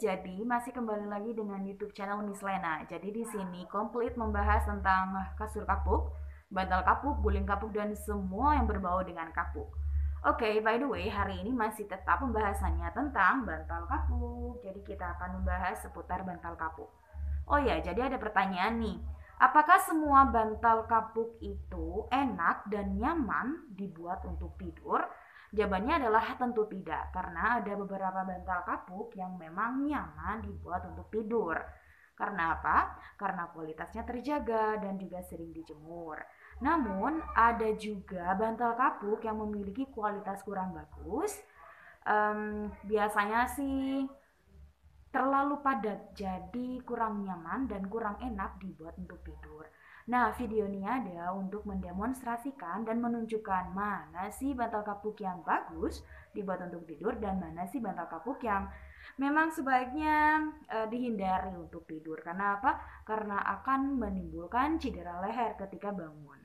jadi masih kembali lagi dengan YouTube channel Miss Lena. Jadi di sini komplit membahas tentang kasur kapuk, bantal kapuk, guling kapuk, dan semua yang berbau dengan kapuk. Oke, by the way, hari ini masih tetap pembahasannya tentang bantal kapuk. Jadi kita akan membahas seputar bantal kapuk. Oh ya, jadi ada pertanyaan nih. Apakah semua bantal kapuk itu enak dan nyaman dibuat untuk tidur? Jawabannya adalah tentu tidak, karena ada beberapa bantal kapuk yang memang nyaman dibuat untuk tidur. Karena apa? Karena kualitasnya terjaga dan juga sering dijemur. Namun, ada juga bantal kapuk yang memiliki kualitas kurang bagus. Biasanya sih terlalu padat, jadi kurang nyaman dan kurang enak dibuat untuk tidur. Nah, video ini ada untuk mendemonstrasikan dan menunjukkan mana sih bantal kapuk yang bagus dibuat untuk tidur dan mana sih bantal kapuk yang memang sebaiknya dihindari untuk tidur. Karena apa? Karena akan menimbulkan cedera leher ketika bangun.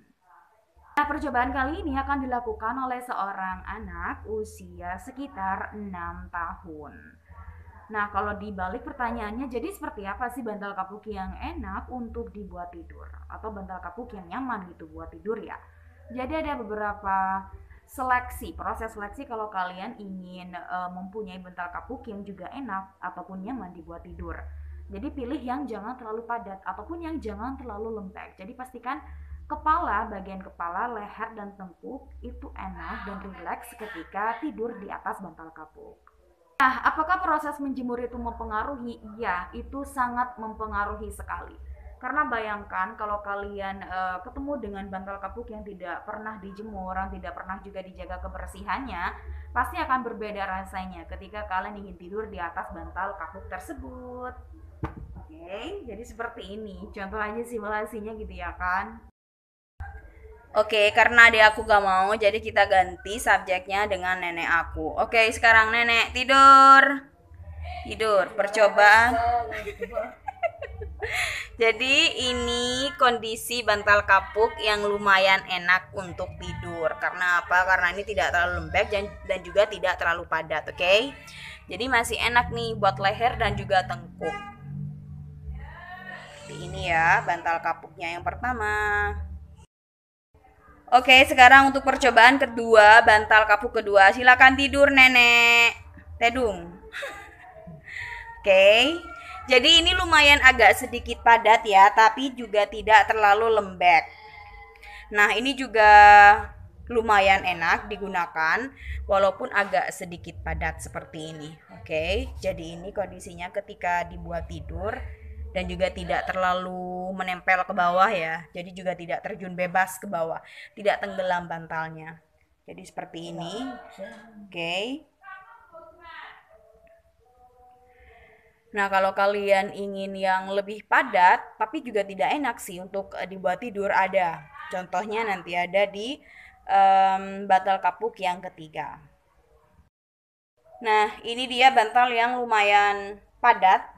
Nah, percobaan kali ini akan dilakukan oleh seorang anak usia sekitar 6 tahun. Nah, kalau dibalik pertanyaannya, jadi seperti apa sih bantal kapuk yang enak untuk dibuat tidur? Atau bantal kapuk yang nyaman gitu buat tidur ya? Jadi ada beberapa proses seleksi kalau kalian ingin mempunyai bantal kapuk yang juga enak ataupun nyaman dibuat tidur. Jadi pilih yang jangan terlalu padat ataupun yang jangan terlalu lembek. Jadi pastikan bagian kepala, leher, dan tengkuk itu enak dan rileks ketika tidur di atas bantal kapuk. Nah, apakah proses menjemur itu mempengaruhi? Iya, itu sangat mempengaruhi sekali. Karena bayangkan kalau kalian ketemu dengan bantal kapuk yang tidak pernah dijemur, yang tidak pernah juga dijaga kebersihannya, pasti akan berbeda rasanya ketika kalian ingin tidur di atas bantal kapuk tersebut. Oke, jadi seperti ini. Contoh aja simulasinya gitu ya kan. Oke, karena adik aku gak mau, jadi kita ganti subjeknya dengan nenek aku. Oke, sekarang nenek tidur. Tidur, percobaan. Jadi ini kondisi bantal kapuk yang lumayan enak untuk tidur. Karena apa? Karena ini tidak terlalu lembek dan juga tidak terlalu padat, oke? Jadi masih enak nih buat leher dan juga tengkuk. Ini ya, bantal kapuknya yang pertama. Oke, sekarang untuk percobaan kedua, bantal kapuk kedua. Silakan tidur, Nenek. Tedung. Oke. Jadi ini lumayan agak sedikit padat ya, tapi juga tidak terlalu lembek. Nah, ini juga lumayan enak digunakan walaupun agak sedikit padat seperti ini. Oke. Jadi ini kondisinya ketika dibuat tidur dan juga tidak terlalu menempel ke bawah ya. Jadi juga tidak terjun bebas ke bawah, tidak tenggelam bantalnya. Jadi seperti ini. Oke. Nah, kalau kalian ingin yang lebih padat tapi juga tidak enak sih untuk dibuat tidur, ada. Contohnya nanti ada di bantal kapuk yang ketiga. Nah, ini dia bantal yang lumayan padat.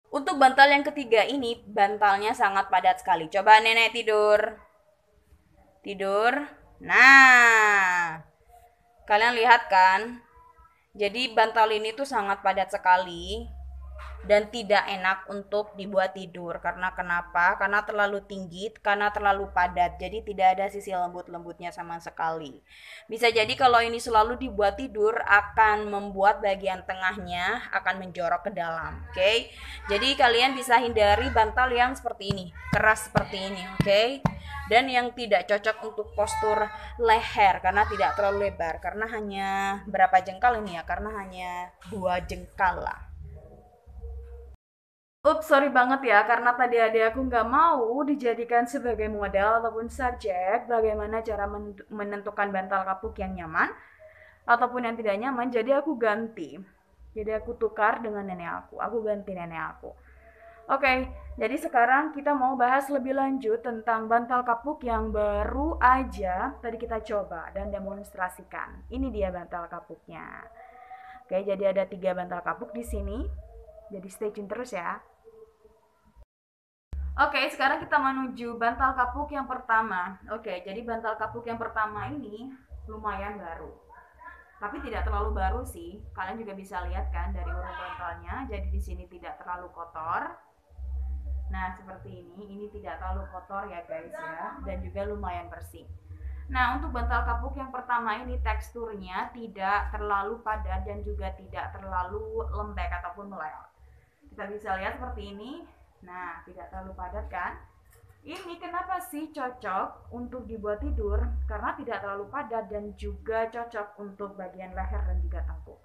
Untuk bantal yang ketiga ini, bantalnya sangat padat sekali. Coba nenek tidur. Tidur. Nah, kalian lihat kan? Jadi bantal ini tuh sangat padat sekali dan tidak enak untuk dibuat tidur. Karena kenapa? Karena terlalu tinggi, karena terlalu padat. Jadi tidak ada sisi lembut-lembutnya sama sekali. Bisa jadi kalau ini selalu dibuat tidur akan membuat bagian tengahnya akan menjorok ke dalam. Oke. Jadi kalian bisa hindari bantal yang seperti ini, keras seperti ini, oke? Dan yang tidak cocok untuk postur leher karena tidak terlalu lebar, karena hanya berapa jengkal ini ya? Karena hanya 2 jengkal lah. Ups, sorry banget ya, karena tadi adik aku nggak mau dijadikan sebagai modal ataupun subjek bagaimana cara menentukan bantal kapuk yang nyaman ataupun yang tidak nyaman, jadi aku ganti. Jadi aku tukar dengan nenek aku ganti nenek aku. Oke, jadi sekarang kita mau bahas lebih lanjut tentang bantal kapuk yang baru aja tadi kita coba dan demonstrasikan. Ini dia bantal kapuknya. Oke, jadi ada 3 bantal kapuk di sini. Jadi stay tune terus ya. Oke, sekarang kita menuju bantal kapuk yang pertama. Oke, jadi bantal kapuk yang pertama ini lumayan baru. Tapi tidak terlalu baru sih. Kalian juga bisa lihat kan dari urung bantalnya. Jadi di sini tidak terlalu kotor. Nah, seperti ini tidak terlalu kotor ya guys ya, dan juga lumayan bersih. Nah, untuk bantal kapuk yang pertama ini teksturnya tidak terlalu padat dan juga tidak terlalu lembek ataupun meleleh. Kita bisa lihat seperti ini. Nah, tidak terlalu padat kan? Ini kenapa sih cocok untuk dibuat tidur? Karena tidak terlalu padat dan juga cocok untuk bagian leher dan juga tengkuk.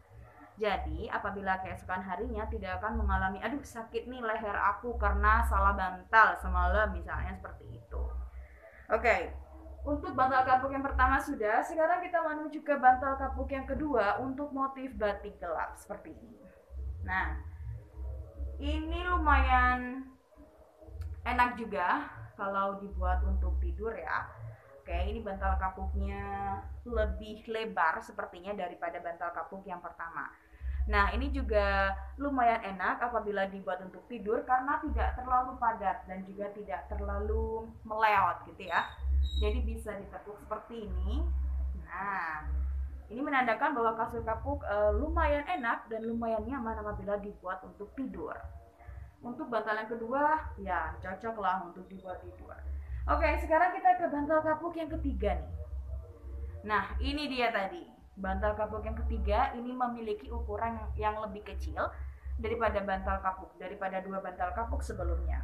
Jadi, apabila keesokan harinya tidak akan mengalami, aduh sakit nih leher aku karena salah bantal semalam misalnya seperti itu. Oke, untuk bantal kapuk yang pertama sudah, sekarang kita menuju ke bantal kapuk yang kedua untuk motif batik gelap seperti ini. Nah, ini lumayan enak juga kalau dibuat untuk tidur ya. Oke, ini bantal kapuknya lebih lebar sepertinya daripada bantal kapuk yang pertama. Nah, ini juga lumayan enak apabila dibuat untuk tidur karena tidak terlalu padat dan juga tidak terlalu meleot gitu ya. Jadi bisa ditekuk seperti ini. Nah, ini menandakan bahwa kasur kapuk lumayan enak dan lumayan nyaman apabila dibuat untuk tidur. Untuk bantal yang kedua, ya cocok lah untuk dibuat tidur. Oke, sekarang kita ke bantal kapuk yang ketiga nih. Nah, ini dia tadi. Bantal kapuk yang ketiga ini memiliki ukuran yang lebih kecil daripada bantal kapuk, daripada dua bantal kapuk sebelumnya.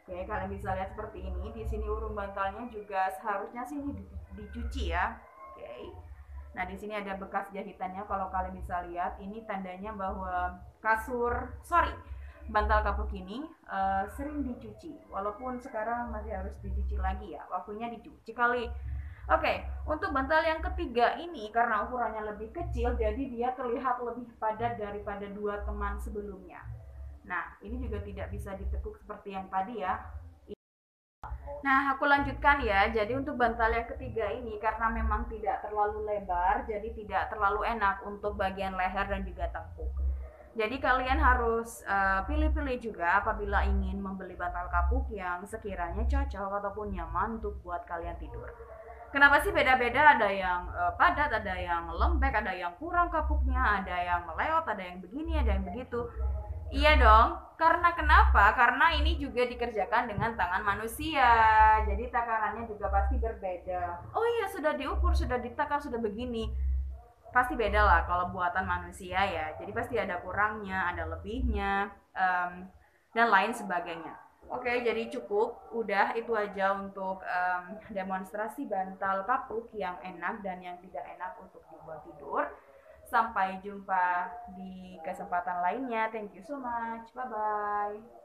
Oke, kalian bisa lihat seperti ini. Di sini urung bantalnya juga seharusnya sih dicuci ya. Oke. Nah, di sini ada bekas jahitannya. Kalau kalian bisa lihat, ini tandanya bahwa bantal kapuk ini sering dicuci. Walaupun sekarang masih harus dicuci lagi ya. Waktunya dicuci kali. Oke, untuk bantal yang ketiga ini karena ukurannya lebih kecil, jadi dia terlihat lebih padat daripada dua teman sebelumnya. Nah, ini juga tidak bisa ditekuk seperti yang tadi ya. Nah, aku lanjutkan ya. Jadi untuk bantal yang ketiga ini karena memang tidak terlalu lebar, jadi tidak terlalu enak untuk bagian leher dan juga tengkuk. Jadi kalian harus pilih-pilih juga apabila ingin membeli bantal kapuk yang sekiranya cocok ataupun nyaman untuk buat kalian tidur. Kenapa sih beda-beda? Ada yang padat, ada yang lembek, ada yang kurang kapuknya, ada yang meleot, ada yang begini, ada yang begitu. Iya dong, karena kenapa? Karena ini juga dikerjakan dengan tangan manusia, jadi takarannya juga pasti berbeda. Oh iya, sudah diukur, sudah ditakar, sudah begini. Pasti beda lah kalau buatan manusia ya, jadi pasti ada kurangnya, ada lebihnya, dan lain sebagainya. Oke, jadi cukup, udah itu aja untuk demonstrasi bantal kapuk yang enak dan yang tidak enak untuk dibuat tidur. Sampai jumpa di kesempatan lainnya. Thank you so much. Bye bye.